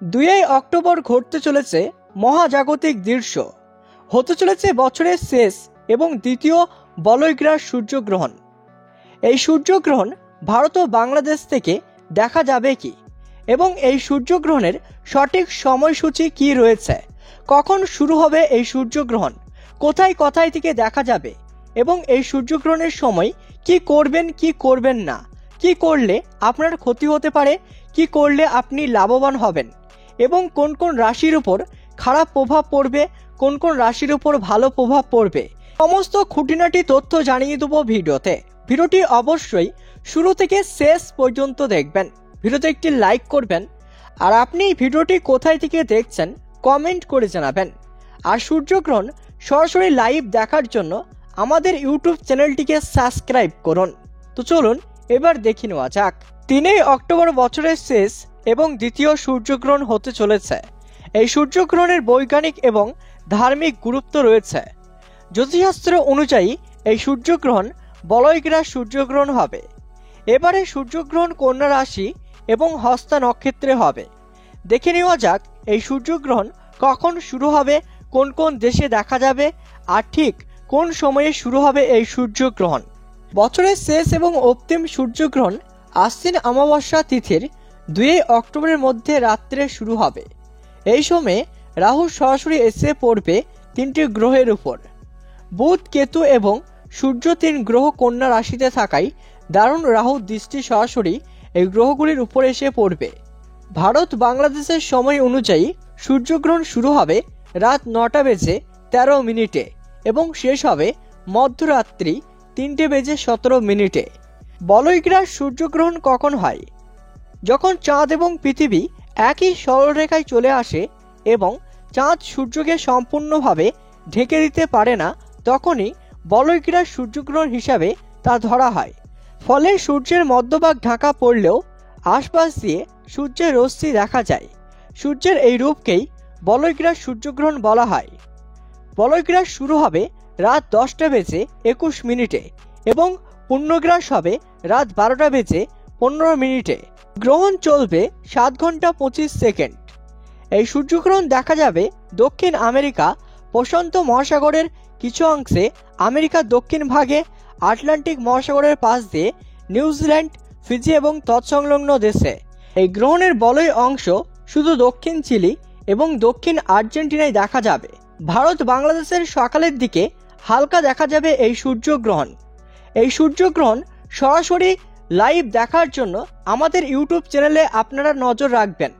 2 October ঘটতে চলেছে মহাজাগতিক দৃশ্য, হতে চলেছে বছরের শেষ এবং দ্বিতীয় বলয়গ্রাস সূর্যগ্রহণ। এই সূর্যগ্রহণ ভারত ও বাংলাদেশ থেকে দেখা যাবে কি, এবং এই সূর্যগ্রহণের সঠিক সময়সূচি কি রয়েছে, কখন শুরু হবে এই সূর্যগ্রহণ, কোথায় কোথায় থেকে দেখা যাবে, এবং এই সূর্যগ্রহণের সময় কি করবেন কি করবেন না, কি করলে আপনার ক্ষতি হতে পারে, কি করলে আপনি লাভবান হবেন, এবং কোন কোন রাশির উপর খারাপ প্রভাব পড়বে, কোন কোন রাশির উপর ভালো প্রভাব পড়বে, সমস্ত খুঁটিনাটি তথ্য জানিয়ে দেবো ভিডিওতে। ভিডিওটি অবশ্যই শুরু থেকে শেষ পর্যন্ত দেখবেন। ভিডিওতে একটি লাইক করবেন, আর আপনি ভিডিওটি কোথায় থেকে দেখছেন কমেন্ট করে জানাবেন। আর সূর্যগ্রহণ সরাসরি লাইভ দেখার জন্য আমাদের ইউটিউব চ্যানেলটিকে সাবস্ক্রাইব করুন। তো চলুন এবার দেখে নেওয়া যাক। 3 অক্টোবর বছরের শেষ এবং দ্বিতীয় সূর্যগ্রহণ হতে চলেছে। এই সূর্যগ্রহণের বৈজ্ঞানিক এবং ধার্মিক গুরুত্ব রয়েছে। জ্যোতিষশাস্ত্র অনুযায়ী এই সূর্যগ্রহণ বলয়গ্রাস সূর্যগ্রহণ হবে। এবারে সূর্যগ্রহণ কন্যা রাশি এবং হস্তা নক্ষত্রে হবে। দেখে নেওয়া যাক এই সূর্যগ্রহণ কখন শুরু হবে, কোন কোন দেশে দেখা যাবে, আর ঠিক কোন সময়ে শুরু হবে এই সূর্যগ্রহণ। বছরের শেষ এবং অন্তিম সূর্যগ্রহণ আশ্বিন অমাবস্যা তিথির 2 অক্টোবরের মধ্যে রাত্রে শুরু হবে। এই সময়ে রাহু সরাসরি এসে পড়বে 3টি গ্রহের উপর। বুধ, কেতু এবং সূর্য 3 গ্রহ কন্যা রাশিতে থাকায় দারুণ রাহু দৃষ্টি সরাসরি এই গ্রহগুলির উপর এসে পড়বে। ভারত বাংলাদেশের সময় অনুযায়ী সূর্যগ্রহণ শুরু হবে রাত 9:13 এবং শেষ হবে মধ্যরাত্রি 3:17। বলয়গ্রাস সূর্যগ্রহণ কখন হয়? যখন চাঁদ এবং পৃথিবী একই সরলরেখায় চলে আসে এবং চাঁদ সূর্যকে সম্পূর্ণভাবে ঢেকে দিতে পারে না, তখনই বলয়গ্রাস সূর্যগ্রহণ হিসাবে তা ধরা হয়। ফলে সূর্যের মধ্যভাগ ঢাকা পড়লেও আশপাশ দিয়ে সূর্যের রশ্মি দেখা যায়। সূর্যের এই রূপকেই বলয়গ্রাস সূর্যগ্রহণ বলা হয়। বলয়গ্রাস শুরু হবে রাত 10:21 এবং পূর্ণগ্রাস হবে রাত 12:15। গ্রহণ চলবে 7 ঘন্টা 25 সেকেন্ড। এই সূর্যগ্রহণ দেখা যাবে দক্ষিণ আমেরিকা প্রশান্ত মহাসাগরের কিছু অংশে, আমেরিকার দক্ষিণ ভাগে, আটলান্টিক মহাসাগরের পাশ দিয়ে নিউজিল্যান্ড, ফিজি এবং তৎসংলগ্ন দেশে। এই গ্রহণের বলয় অংশ শুধু দক্ষিণ চিলি এবং দক্ষিণ আর্জেন্টিনায় দেখা যাবে। ভারত বাংলাদেশের সকালের দিকে হালকা দেখা যাবে এই সূর্যগ্রহণ। এই সূর্যগ্রহণ সরাসরি লাইভ দেখার জন্য আমাদের ইউটিউব চ্যানেলে আপনারা নজর রাখবেন।